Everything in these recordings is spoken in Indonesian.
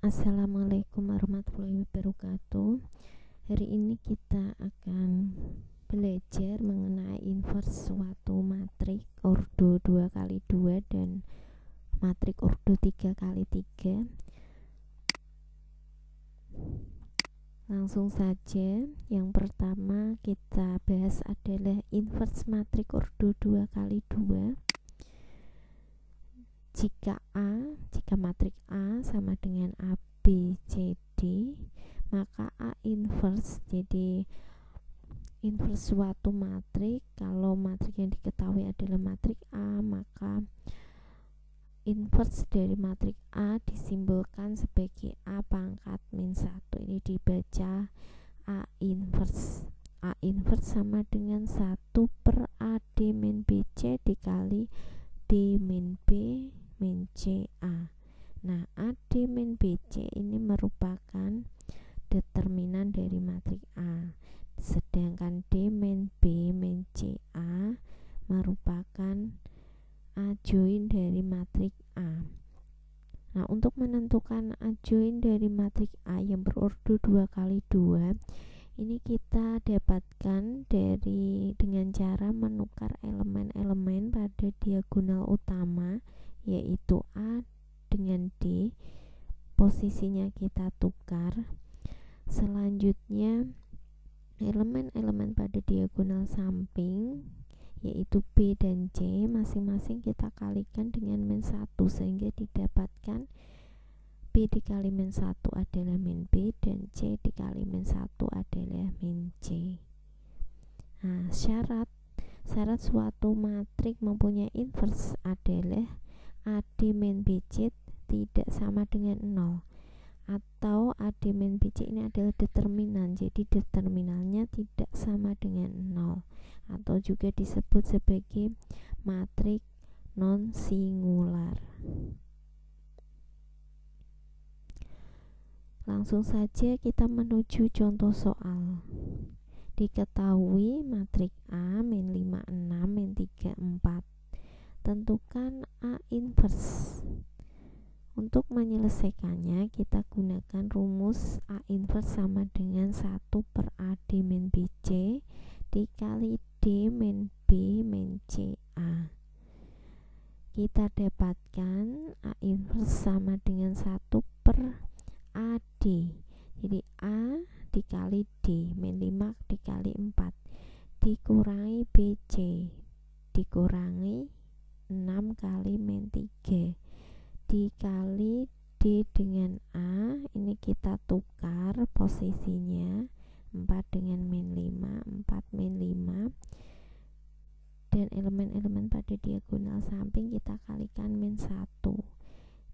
Assalamualaikum warahmatullahi wabarakatuh. Hari ini kita akan belajar mengenai inverse suatu matrik ordo 2x2 dan matrik ordo 3x3. Langsung saja, yang pertama kita bahas adalah inverse matrik ordo 2x2. Jika matrik A sama dengan A, B, C, D, maka A inverse. Jadi inverse suatu matrik, kalau matrik yang diketahui adalah matrik A, maka inverse dari matrik A disimbolkan sebagai A pangkat min 1. Ini dibaca A inverse. A inverse sama dengan 1 per AD min BC dikali D min B min CA. Nah, AD min BC ini merupakan determinan dari matrik A, sedangkan D min B min CA merupakan adjoin dari matrik A. Nah, untuk menentukan adjoin dari matrik A yang berordo 2x2, ini kita dapatkan dengan cara menukar elemen-elemen pada diagonal utama, yaitu A dengan D. Posisinya kita tukar. Selanjutnya elemen-elemen pada diagonal samping, yaitu B dan C, masing-masing kita kalikan dengan min 1, sehingga didapatkan B dikali min 1 adalah min B dan C dikali min 1 adalah min C. Nah, syarat suatu matrik mempunyai inverse adalah AD min BC tidak sama dengan 0, atau AD min BC ini adalah determinan, jadi determinannya tidak sama dengan 0, atau juga disebut sebagai matrik non singular. Langsung saja kita menuju contoh soal. Diketahui matrik A min 5, 6, min 3, 4. Tentukan A inverse. Untuk menyelesaikannya kita gunakan rumus A inverse sama dengan 1 per AD min BC dikali D min B min CA. Kita dapatkan A inverse sama dengan 1 per AD. Jadi A dikali D min 5 dikali 4 dikurangi BC dikurangi 6 kali min 3 dikali D dengan A. Ini kita tukar posisinya, 4 dengan min 5, 4 min 5, dan elemen-elemen pada diagonal samping kita kalikan min 1.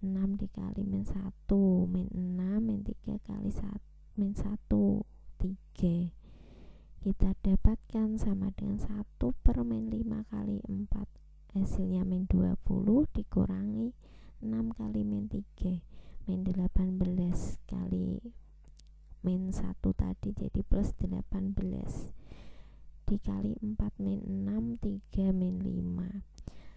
6 dikali min 1 min 6, min 3 kali 1 min 1 3. Kita dapatkan sama dengan 1 per min 5 kali 4, hasilnya min 20 dikurangi 6 kali min 3 min 18 kali min 1 tadi, jadi plus 18 dikali 4 min 6 3 min 5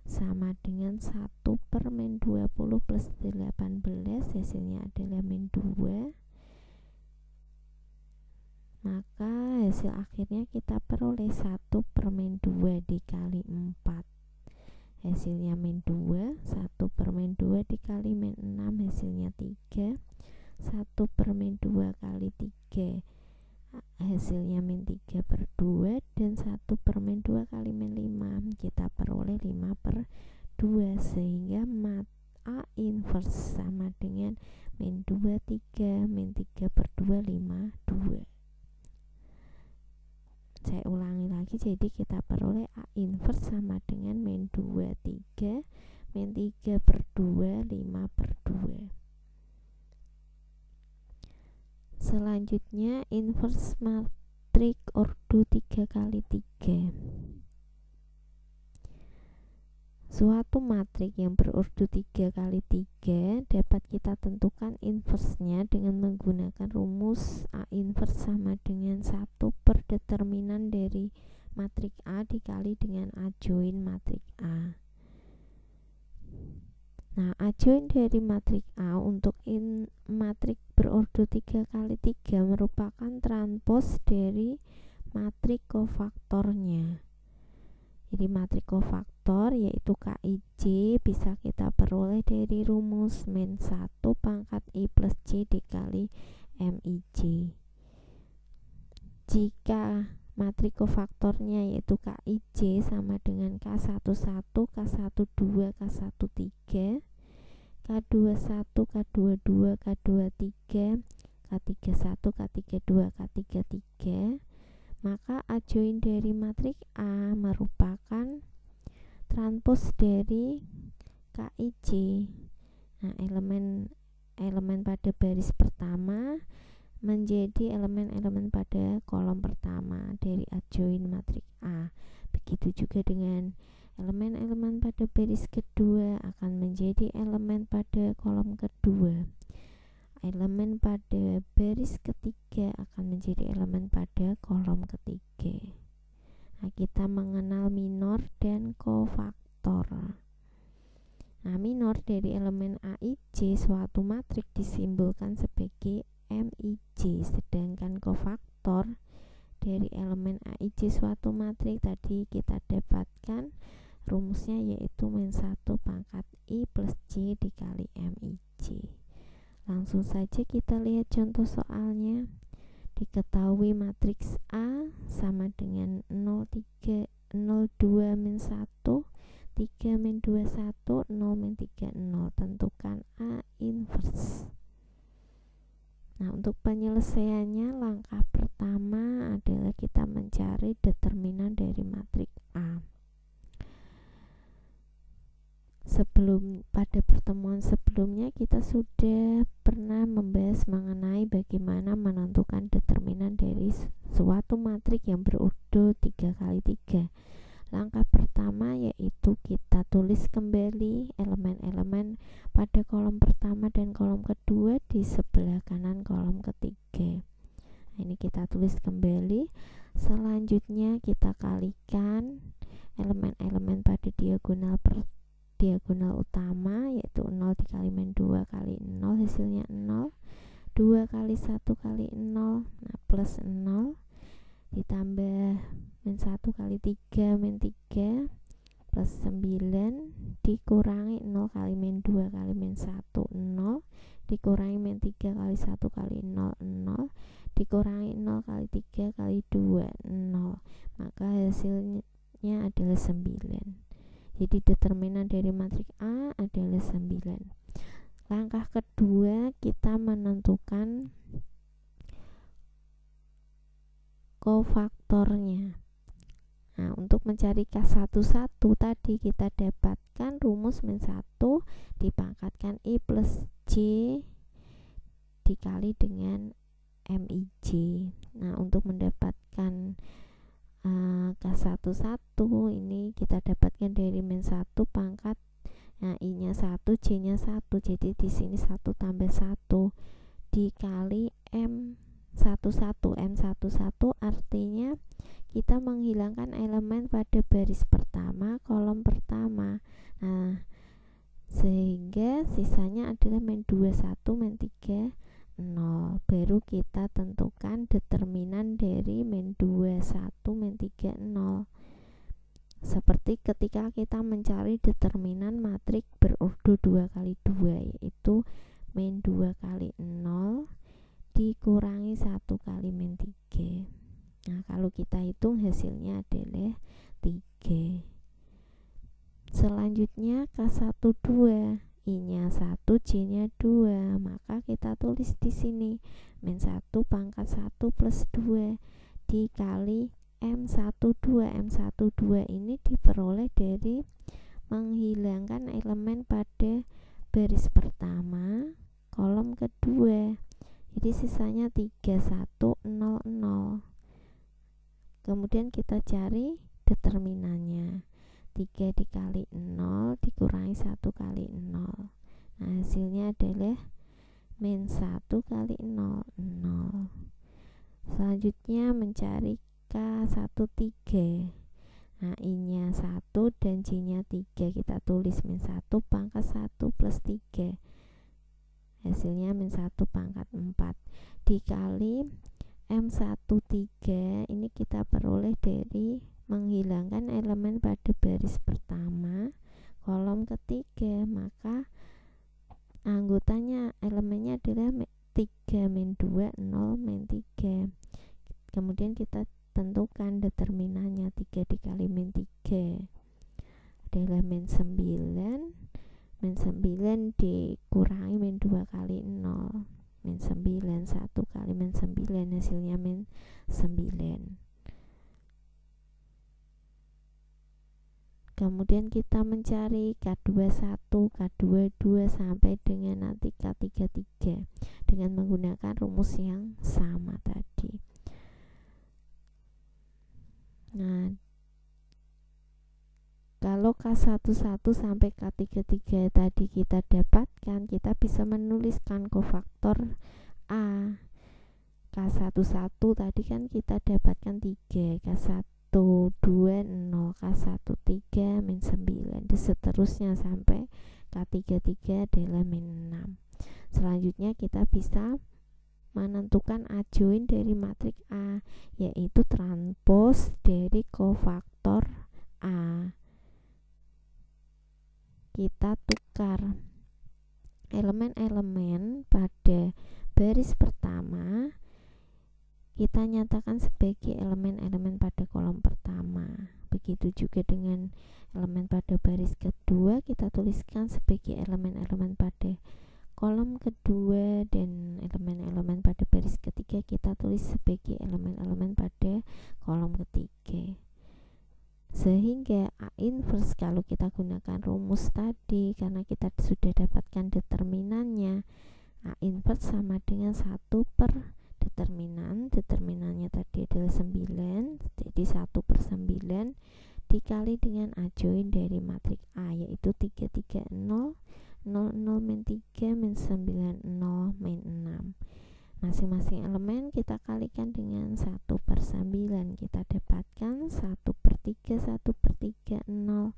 sama dengan 1 per min 20 plus 18, hasilnya adalah min 2. Maka hasil akhirnya kita peroleh 1 per min 2 dikali 4, hasilnya min 2. 1 per min 2 dikali min 6, hasilnya 3. 1 per min 2 kali 3, hasilnya min 3 per 2, dan 1 per min 2 kali min 5, kita peroleh 5 per 2, sehingga A inverse sama dengan min 2 3, min 3 per 2 5 2. Saya ulangi lagi, jadi kita peroleh A inverse sama dengan min 2 3, min 3 per 2 5 per 2. Selanjutnya inverse matrik ordo 3x3. Suatu matrik yang berordo 3x3 dapat kita tentukan inverse-nya dengan menggunakan rumus A inverse sama dengan 1 per determinan dari matrik A dikali dengan adjoin matrik A. Nah, adjoint dari matrik A untuk matrik berordo 3x3 merupakan transpos dari matrik kofaktornya. Jadi matrik kofaktor yaitu KIJ bisa kita peroleh dari rumus min 1 pangkat I plus J dikali MIJ. Jika matrik kofaktornya yaitu KIJ sama dengan K11, K12, K13, K21, K22, K23, K31, K32, K33, maka adjoint dari matrik A merupakan transpos dari KIJ. Nah, elemen pada baris pertama menjadi elemen-elemen pada kolom pertama dari adjoint matrik A. Begitu juga dengan elemen-elemen pada baris kedua akan menjadi elemen pada kolom kedua. Elemen pada baris ketiga akan menjadi elemen pada kolom ketiga. Nah, kita mengenal minor dan kofaktor. Nah, minor dari elemen AIJ suatu matrik disimbolkan sebagai MIJ, sedangkan kofaktor dari elemen AIJ suatu matrik tadi kita dapatkan rumusnya yaitu min 1 pangkat I plus J dikali MIJ. Langsung saja kita lihat contoh soalnya. Diketahui matriks A sama dengan 03, 02 min 1, 3 min 21, 0 min 30. Tentukan A inverse. Nah, untuk penyelesaiannya langkah pertama adalah kita mencari determinan dari matrik A. Pada pertemuan sebelumnya kita sudah pernah membahas mengenai bagaimana menentukan determinan dari suatu matrik yang berordo 3x3. Langkah pertama yaitu kita tulis kembali elemen-elemen pada kolom pertama dan kolom kedua di sebelah kanan kolom ketiga. Nah, ini kita tulis kembali. Selanjutnya kita kalikan elemen-elemen pada diagonal utama yaitu 0 dikali min 2 kali 0 hasilnya 0, 2 kali 1 kali 0, nah plus 0, ditambah min 1 kali 3 min 3 plus 9 dikurangi 0 kali min 2 kali min 1 0, dikurangi min 3 kali 1 kali 0 0, dikurangi 0 kali 3 kali 2 0, maka hasilnya adalah 9. Jadi determinan dari matrik A adalah 9. Langkah kedua kita menentukan kofaktornya. Nah, untuk mencari K11 tadi kita dapatkan rumus min 1 dipangkatkan I plus J dikali dengan MIJ. Nah, untuk mendapatkan K11 ini kita dapatkan dari min 1 pangkat, nah I nya 1, J nya 1, jadi di sini 1 tambah 1 dikali M11 artinya kita menghilangkan elemen pada baris pertama kolom pertama. Nah, sehingga sisanya adalah min 21 min 3 0. Baru kita tentukan determinan dari min 21 min 3 0. Seperti ketika kita mencari determinan matrik berordo 2x2 yaitu min 2 kali 0 dikurangi 1 kali min 3. Nah, kalau kita hitung hasilnya adalah 3. Selanjutnya K12, I nya 1, J nya 2, maka kita tulis di sini min 1 pangkat 1 plus 2 dikali M12. M12 ini diperoleh dari menghilangkan elemen pada baris pertama kolom kedua. Jadi sisanya 3 1 0 0. Kemudian kita cari determinannya. 3 dikali 0 dikurangi 1 kali 0. Nah, hasilnya adalah min 1 kali 0 0. Selanjutnya mencari K13. Nah, I-nya 1 dan J-nya 3. Kita tulis min 1 pangkat 1 plus 3. Hasilnya min 1 pangkat 4. Dikali M13. Ini kita peroleh dari menghilangkan elemen pada baris pertama kolom ketiga. Maka anggotanya elemennya adalah 3 min 2 0 min 3. Kemudian kita tentukan determinannya. 3 dikali min 3 adalah min 9. Min 9 dikurangi min 2 kali 0. Min 9. 1 kali min 9 hasilnya min 9. Kemudian kita mencari K21, K22 sampai dengan nanti K33 dengan menggunakan rumus yang sama tadi. Nah, kalau K11 sampai K33 tadi kita dapatkan, kita bisa menuliskan kofaktor A. K11 tadi kan kita dapatkan 3, K1 2 0, K1 3 min 9 dan seterusnya sampai K33 adalah min 6. Selanjutnya kita bisa menentukan adjoin dari matriks A, yaitu transpos dari kofaktor A. Kita tukar elemen-elemen pada baris pertama, kita nyatakan sebagai elemen-elemen pada kolom pertama. Begitu juga dengan elemen pada baris kedua, kita tuliskan sebagai elemen-elemen pada kolom kedua, dan elemen-elemen pada baris ketiga kita tulis sebagai elemen-elemen pada kolom ketiga. Sehingga A inverse kalau kita gunakan rumus tadi, karena kita sudah dapatkan determinannya, A inverse sama dengan 1 per determinannya tadi adalah 9, jadi 1 per 9 dikali dengan adjoin dari matriks A, yaitu 3 3 0 0 0 min 3 min 9 0 min 6. Masing-masing elemen kita kalikan dengan 1 per 9, kita dapatkan 1 per 3 1 per 3 0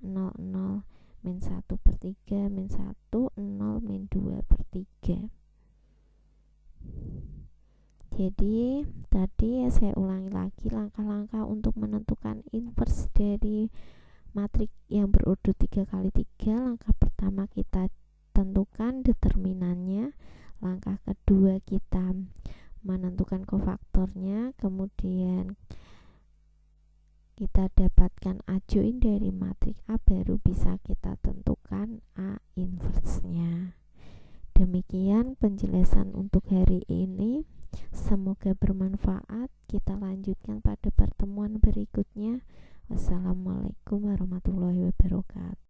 0 0 min 1 per 3 min 1 0 min 2 per 3. Jadi tadi saya ulangi lagi langkah-langkah untuk menentukan inverse dari matriks yang berurut 3 kali 3. Langkah pertama kita tentukan determinannya. Langkah kedua kita menentukan kofaktornya. Kemudian kita dapatkan adjoin dari matriks A, baru bisa kita tentukan A inverse-nya. Demikian penjelasan untuk hari ini. Semoga bermanfaat. Kita lanjutkan pada pertemuan berikutnya. Wassalamualaikum warahmatullahi wabarakatuh.